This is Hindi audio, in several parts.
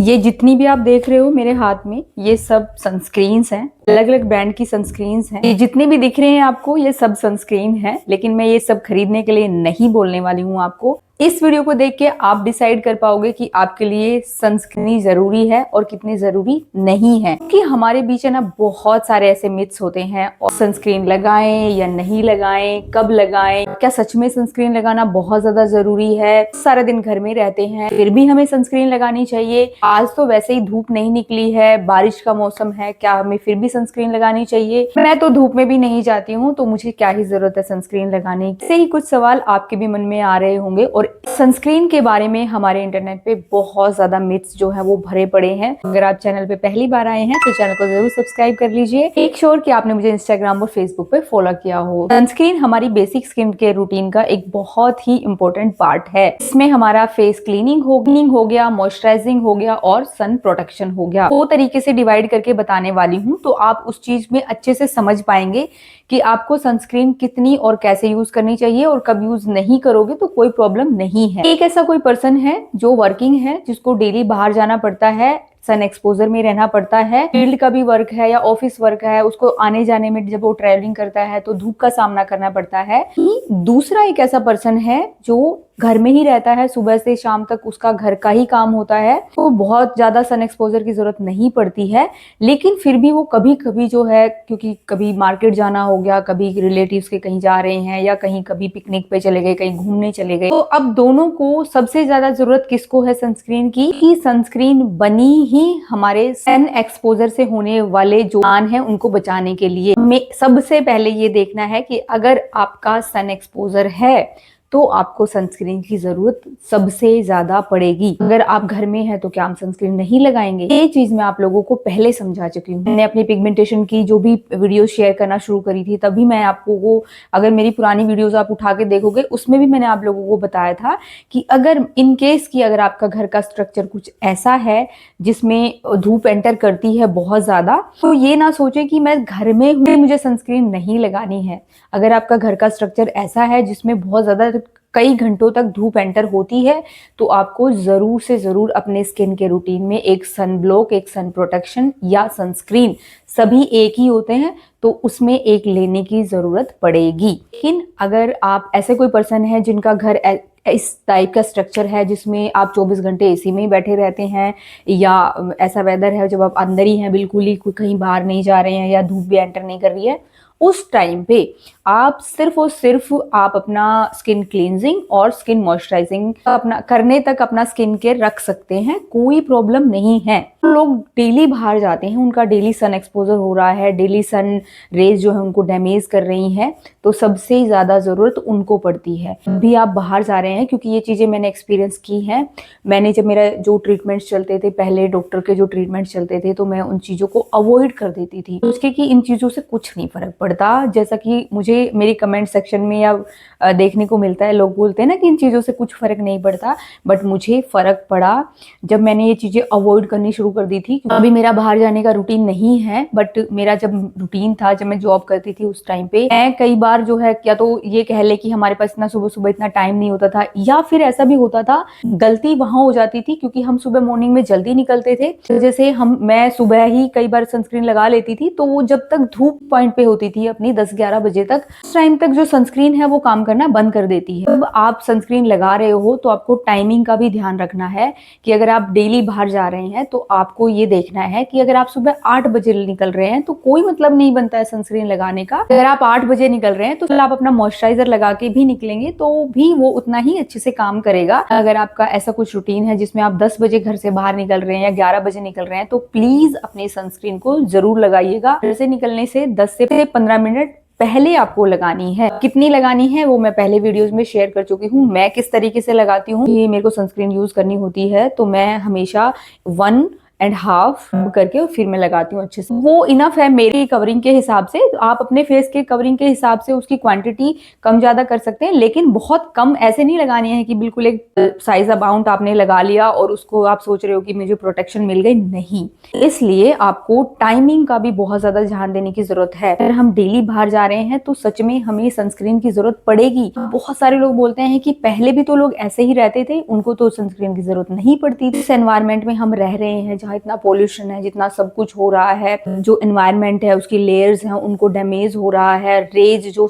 ये जितनी भी आप देख रहे हो मेरे हाथ में, ये सब सनस्क्रीन्स हैं। अलग अलग ब्रांड की सनस्क्रीन्स हैं। ये जितने भी दिख रहे हैं आपको, ये सब सनस्क्रीन हैं। लेकिन मैं ये सब खरीदने के लिए नहीं बोलने वाली हूँ आपको। इस वीडियो को देख के आप डिसाइड कर पाओगे कि आपके लिए सनस्क्रीन जरूरी है और कितनी जरूरी नहीं है। क्योंकि हमारे बीच है ना बहुत सारे ऐसे मिथ्स होते हैं, और सनस्क्रीन लगाएं या नहीं लगाएं, कब लगाएं, क्या सच में सनस्क्रीन लगाना बहुत ज्यादा जरूरी है। सारा दिन घर में रहते हैं फिर भी हमें सनस्क्रीन लगानी चाहिए। आज तो वैसे ही धूप नहीं निकली है, बारिश का मौसम है, क्या हमें फिर भी सनस्क्रीन लगानी चाहिए? मैं तो धूप में भी नहीं जाती हूँ, तो मुझे क्या ही जरूरत है सनस्क्रीन लगाने की। ऐसे ही कुछ सवाल आपके भी मन में आ रहे होंगे। और सनस्क्रीन के बारे में हमारे इंटरनेट पे बहुत ज्यादा मिथ्स जो है वो भरे पड़े हैं। अगर आप चैनल पे पहली बार आए हैं तो चैनल को जरूर सब्सक्राइब कर लीजिए। मेक श्योर कि आपने मुझे इंस्टाग्राम और फेसबुक पे फॉलो किया हो। सनस्क्रीन हमारी बेसिक स्किन केयर रूटीन का एक बहुत ही इंपॉर्टेंट पार्ट है। इसमें हमारा फेस क्लीनिंग हो गया, मॉइस्चराइजिंग हो गया और सन प्रोटेक्शन हो गया। दो तरीके से डिवाइड करके बताने वाली हूँ, तो आप उस चीज में अच्छे से समझ पाएंगे कि आपको सनस्क्रीन कितनी और कैसे यूज करनी चाहिए, और कब यूज नहीं करोगे तो कोई प्रॉब्लम नहीं है। एक ऐसा कोई पर्सन है जो वर्किंग है, जिसको डेली बाहर जाना पड़ता है, सन एक्सपोजर में रहना पड़ता है, फील्ड का भी वर्क है या ऑफिस वर्क है, उसको आने जाने में जब वो ट्रैवलिंग करता है तो धूप का सामना करना पड़ता है। दूसरा एक ऐसा पर्सन है जो घर में ही रहता है, सुबह से शाम तक उसका घर का ही काम होता है, तो बहुत ज्यादा सन एक्सपोजर की जरूरत नहीं पड़ती है। लेकिन फिर भी वो कभी कभी जो है, क्योंकि कभी मार्केट जाना हो गया, कभी रिलेटिव्स के कहीं जा रहे हैं, या कहीं कभी पिकनिक पे चले गए, कहीं घूमने चले गए, तो अब दोनों को सबसे ज्यादा जरूरत किसको है सनस्क्रीन की? कि सनस्क्रीन बनी ही हमारे सन एक्सपोजर से होने वाले जो नुकसान है उनको बचाने के लिए। हमें सबसे पहले ये देखना है कि अगर आपका सन एक्सपोजर है तो आपको सनस्क्रीन की जरूरत सबसे ज्यादा पड़ेगी। अगर आप घर में हैं तो क्या हम सनस्क्रीन नहीं लगाएंगे? ये चीज मैं आप लोगों को पहले समझा चुकी हूँ। मैंने अपनी पिगमेंटेशन की जो भी वीडियो शेयर करना शुरू करी थी, तभी मैं आपको अगर मेरी पुरानी वीडियोस आप उठा के देखोगे, उसमें भी मैंने आप लोगों को बताया था कि अगर इन केस की अगर आपका घर का स्ट्रक्चर कुछ ऐसा है जिसमें धूप एंटर करती है बहुत ज्यादा, तो ये ना सोचे कि मैं घर में हूँ मुझे सनस्क्रीन नहीं लगानी है। अगर आपका घर का स्ट्रक्चर ऐसा है जिसमें बहुत ज्यादा कई घंटों तक धूप एंटर होती है, तो आपको जरूर से जरूर अपने स्किन के रूटीन में एक सन ब्लॉक, एक सन प्रोटेक्शन या सनस्क्रीन, सभी एक ही होते हैं, तो उसमें एक लेने की जरूरत पड़ेगी। लेकिन अगर आप ऐसे कोई पर्सन है जिनका घर इस टाइप का स्ट्रक्चर है जिसमें आप 24 घंटे एसी में ही बैठे रहते हैं, या ऐसा वेदर है जब आप अंदर ही हैं, बिल्कुल ही कहीं बाहर नहीं जा रहे हैं, या धूप भी एंटर नहीं कर रही है, उस टाइम पे आप सिर्फ और सिर्फ आप अपना स्किन क्लींजिंग और स्किन मॉइस्चराइजिंग अपना करने तक अपना स्किन केयर रख सकते हैं, कोई प्रॉब्लम नहीं है। लोग डेली बाहर जाते हैं, उनका डेली सन एक्सपोजर हो रहा है, डेली सन रेज जो है उनको डैमेज कर रही हैं, तो सबसे ज्यादा जरूरत उनको पड़ती है। भी आप बाहर जा रहे हैं, क्योंकि ये चीजें मैंने एक्सपीरियंस की हैं। मैंने जब मेरा जो ट्रीटमेंट्स चलते थे, पहले डॉक्टर के जो ट्रीटमेंट्स चलते थे, तो मैं उन चीजों को अवॉइड कर देती थी, उसके कि इन चीजों से कुछ नहीं फर्क पड़ता। जैसा कि मुझे मेरी कमेंट सेक्शन में या देखने को मिलता है, लोग बोलते हैं ना कि इन चीजों से कुछ फर्क नहीं पड़ता, बट मुझे फर्क पड़ा जब मैंने ये चीजें अवॉइड करनी शुरू कर दी थी। अभी मेरा बाहर जाने का रूटीन नहीं है, बट मेरा जब रूटीन था, जब मैं जॉब करती थी उस टाइम पे, मैं कई बार जो है, या तो ये कह ले कि हमारे पास इतना सुबह सुबह इतना टाइम नहीं होता था, या फिर ऐसा भी होता था, गलती वहां हो जाती थी क्योंकि हम सुबह मॉर्निंग में जल्दी निकलते थे। जैसे मैं सुबह ही कई बार सनस्क्रीन लगा लेती थी, तो वो जब तक धूप पॉइंट पे होती थी अपनी 10-11 बजे तक, उस टाइम तक जो सनस्क्रीन है वो काम करना बंद कर देती है। जब आप सनस्क्रीन लगा रहे हो तो आपको टाइमिंग का भी ध्यान रखना है कि अगर आप डेली बाहर जा रहे हैं तो आपको ये देखना है कि अगर आप सुबह 8 बजे निकल रहे हैं तो कोई मतलब नहीं बनता है सनस्क्रीन लगाने का। अगर आप 8 बजे निकल रहे हैं तो आप अपना मॉइस्चराइजर लगा के भी निकलेंगे तो भी वो उतना ही अच्छे से काम करेगा। अगर आपका ऐसा कुछ रूटीन है जिसमें आप 10 बजे घर से बाहर निकल रहे हैं या 11 बजे निकल रहे हैं, तो प्लीज अपने सनस्क्रीन को जरूर लगाइएगा। घर से निकलने से 10 से 15 मिनट पहले आपको लगानी है। कितनी लगानी है वो मैं पहले वीडियोस में शेयर कर चुकी हूँ। मैं किस तरीके से लगाती हूँ, ये मेरे को सनस्क्रीन यूज करनी होती है तो मैं हमेशा 1 एंड हाफ करके और फिर मैं लगाती हूँ अच्छे से। वो इनफ है मेरी कवरिंग के हिसाब से। तो आप अपने फेस के कवरिंग के हिसाब से उसकी क्वांटिटी कम ज्यादा कर सकते हैं, लेकिन बहुत कम ऐसे नहीं लगानी है कि बिल्कुल एक साइज अमाउंट आपने लगा लिया और उसको आप सोच रहे हो कि मुझे प्रोटेक्शन मिल गई। नहीं, इसलिए आपको टाइमिंग का भी बहुत ज्यादा ध्यान देने की जरूरत है। अगर हम डेली बाहर जा रहे हैं तो सच में हमें सनस्क्रीन की जरूरत पड़ेगी। बहुत सारे लोग बोलते हैं कि पहले भी तो लोग ऐसे ही रहते थे, उनको तो सनस्क्रीन की जरूरत नहीं पड़ती थी। इस एनवायरमेंट में हम रह रहे हैं जहाँ इतना पोल्यूशन है, जितना सब कुछ हो रहा है, जो एनवायरमेंट है उसकी लेयर्स हैं उनको डैमेज हो रहा है। रेज जो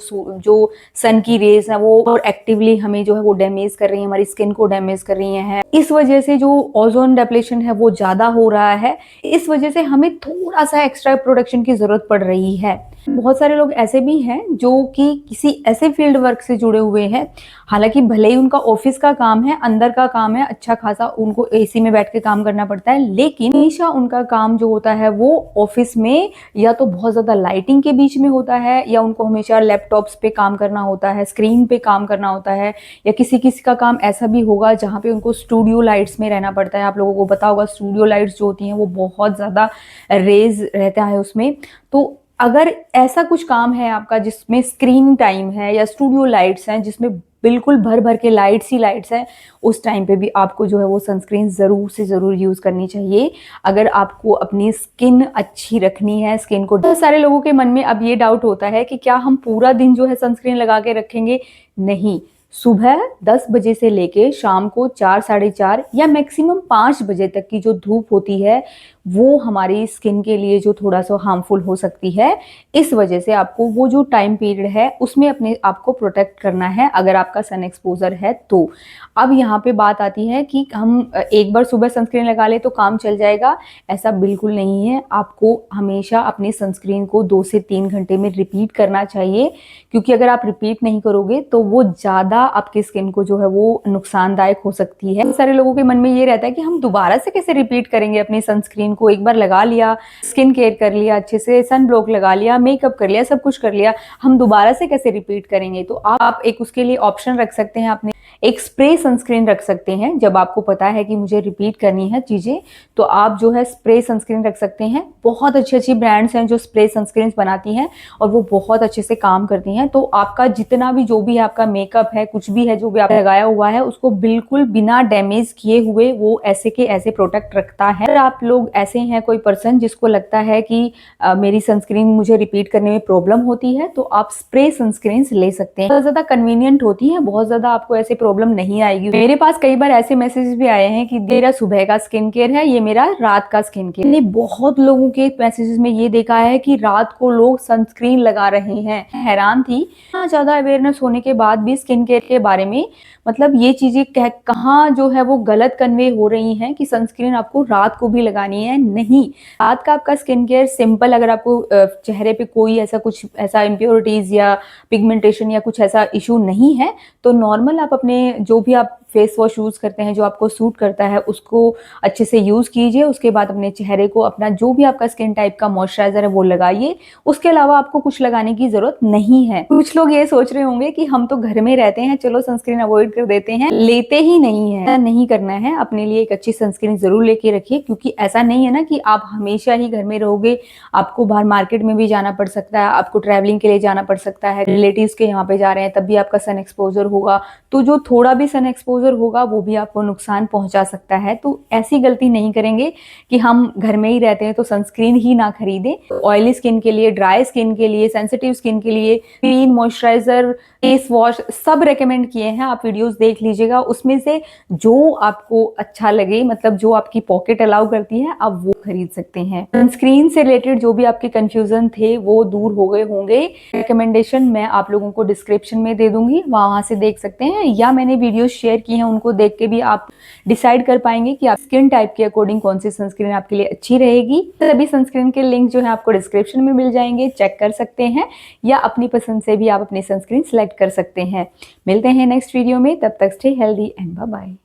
सन की रेज है वो और एक्टिवली हमें जो है वो डैमेज कर रही है, हमारी स्किन को डैमेज कर रही है। इस वजह से जो ओजोन डिप्लेशन है वो ज्यादा हो रहा है। इस वजह से हमें थोड़ा सा एक्स्ट्रा प्रोटेक्शन की जरूरत पड़ रही है। बहुत सारे लोग ऐसे भी हैं जो कि किसी ऐसे फील्ड वर्क से जुड़े हुए हैं, हालांकि भले ही उनका ऑफिस का काम है, अंदर का काम है, अच्छा खासा उनको एसी में बैठ के काम करना पड़ता है, लेकिन हमेशा उनका काम जो होता है वो ऑफिस में या तो बहुत ज्यादा लाइटिंग के बीच में होता है, या उनको हमेशा लैपटॉप्स पे काम करना होता है, स्क्रीन पे काम करना होता है, या किसी किसी का काम ऐसा भी होगा जहाँ पे उनको स्टूडियो लाइट्स में रहना पड़ता है। आप लोगों को पता होगा स्टूडियो लाइट्स जो होती हैं वो बहुत ज्यादा रेज रहता है उसमें। तो अगर ऐसा कुछ काम है आपका जिसमें स्क्रीन टाइम है या स्टूडियो लाइट्स हैं जिसमें बिल्कुल भर भर के लाइट्स ही लाइट्स हैं, उस टाइम पे भी आपको जो है वो सनस्क्रीन जरूर से जरूर यूज करनी चाहिए अगर आपको अपनी स्किन अच्छी रखनी है, स्किन को। बहुत सारे लोगों के मन में अब ये डाउट होता है कि क्या हम पूरा दिन जो है सनस्क्रीन लगा के रखेंगे? नहीं, सुबह 10 बजे से लेके शाम को 4 साढ़े 4 या मैक्सिमम 5 बजे तक की जो धूप होती है वो हमारी स्किन के लिए जो थोड़ा सा हार्मफुल हो सकती है। इस वजह से आपको वो जो टाइम पीरियड है उसमें अपने आप को प्रोटेक्ट करना है अगर आपका सन एक्सपोजर है तो। अब यहाँ पे बात आती है कि हम एक बार सुबह सनस्क्रीन लगा ले तो काम चल जाएगा, ऐसा बिल्कुल नहीं है। आपको हमेशा अपनी सनस्क्रीन को 2 से 3 घंटे में रिपीट करना चाहिए, क्योंकि अगर आप रिपीट नहीं करोगे तो वो ज्यादा आपकी स्किन को जो है वो नुकसानदायक हो सकती है। सारे लोगों के मन में ये रहता है कि हम दोबारा से कैसे रिपीट करेंगे अपनी सनस्क्रीन को, एक बार लगा लिया, स्किन केयर कर लिया, अच्छे से सन ब्लॉक लगा लिया, मेकअप कर लिया, सब कुछ कर लिया, हम दोबारा से कैसे रिपीट करेंगे? तो आप एक उसके लिए ऑप्शन रख सकते हैं, अपने एक स्प्रे सनस्क्रीन रख सकते हैं। जब आपको पता है कि मुझे रिपीट करनी है चीजें तो आप जो है स्प्रे सनस्क्रीन रख सकते हैं। बहुत अच्छी अच्छी ब्रांड्स हैं जो स्प्रे सनस्क्रीन बनाती हैं और वो बहुत अच्छे से काम करती हैं। तो आपका जितना भी जो भी है आपका मेकअप है, कुछ भी है जो भी आपने लगाया हुआ है, उसको बिल्कुल बिना डैमेज किए हुए वो ऐसे के ऐसे प्रोटेक्ट रखता है। अगर आप लोग ऐसे हैं कोई पर्सन जिसको लगता है कि मेरी सनस्क्रीन मुझे रिपीट करने में प्रॉब्लम होती है, तो आप स्प्रे सनस्क्रीन ले सकते हैं। बहुत ज्यादा कन्वीनियंट होती है, बहुत ज्यादा आपको ऐसे प्रॉब्लम नहीं आएगी। मेरे पास कई बार ऐसे मैसेजेस भी आए हैं कि मेरा सुबह का स्किन केयर है, ये मेरा रात का स्किन केयर। मैंने बहुत लोगों के मैसेजेस में ये देखा है कि रात को लोग सनस्क्रीन लगा रहे हैं। हैरान थी, इतना ज्यादा अवेयरनेस होने के बाद भी स्किन केयर के बारे में मतलब ये चीजें कहाँ जो है वो गलत कन्वे हो रही हैं कि सनस्क्रीन आपको रात को भी लगानी है। नहीं, रात का आपका स्किन केयर सिंपल, अगर आपको चेहरे पे कोई ऐसा इम्प्योरिटीज या पिगमेंटेशन या कुछ ऐसा इशू नहीं है तो नॉर्मल आप अपने जो भी आप फेस वॉश यूज करते हैं जो आपको सूट करता है उसको अच्छे से यूज कीजिए। उसके बाद अपने चेहरे को अपना जो भी आपका स्किन टाइप का मॉइस्चराइजर है वो लगाइए। उसके अलावा आपको कुछ लगाने की जरूरत नहीं है। कुछ लोग ये सोच रहे होंगे कि हम तो घर में रहते हैं, चलो सनस्क्रीन अवॉइड कर देते हैं, लेते ही नहीं है। नहीं करना है, अपने लिए एक अच्छी सनस्क्रीन जरूर लेके रखिए, क्योंकि ऐसा नहीं है ना कि आप हमेशा ही घर में रहोगे। आपको बाहर मार्केट में भी जाना पड़ सकता है, आपको ट्रैवलिंग के लिए जाना पड़ सकता है, रिलेटिव्स के यहाँ पे जा रहे हैं तब भी आपका सन एक्सपोजर होगा, तो जो थोड़ा भी सन एक्सपोजर होगा वो भी आपको नुकसान पहुंचा सकता है। तो ऐसी गलती नहीं करेंगे कि हम घर में ही रहते हैं तो सनस्क्रीन ही ना खरीदें। ऑयली स्किन के लिए, ड्राई स्किन के लिए, सेंसिटिव स्किन के लिए क्रीम, मॉइस्चराइजर, फेस वॉश सब रेकमेंड किए हैं, आप वीडियोस देख लीजिएगा। उसमें से जो आपको अच्छा लगे, मतलब जो आपकी पॉकेट अलाउ करती है, आप वो खरीद सकते हैं। सनस्क्रीन से रिलेटेड जो भी आपके कंफ्यूजन थे वो दूर हो गए होंगे। रिकमेंडेशन मैं आप लोगों को डिस्क्रिप्शन में दे दूंगी, वहां से देख सकते हैं, या मैंने वीडियोस शेयर की हैं उनको देख के भी आप डिसाइड कर पाएंगे कि आप स्किन टाइप के अकॉर्डिंग कौन सी सनस्क्रीन आपके लिए अच्छी रहेगी। सभी सनस्क्रीन के लिंक जो है आपको डिस्क्रिप्शन में मिल जाएंगे, चेक कर सकते हैं, या अपनी पसंद से भी आप अपनी सनस्क्रीन सेलेक्ट कर सकते हैं। मिलते हैं नेक्स्ट वीडियो में, तब तक stay healthy and bye bye.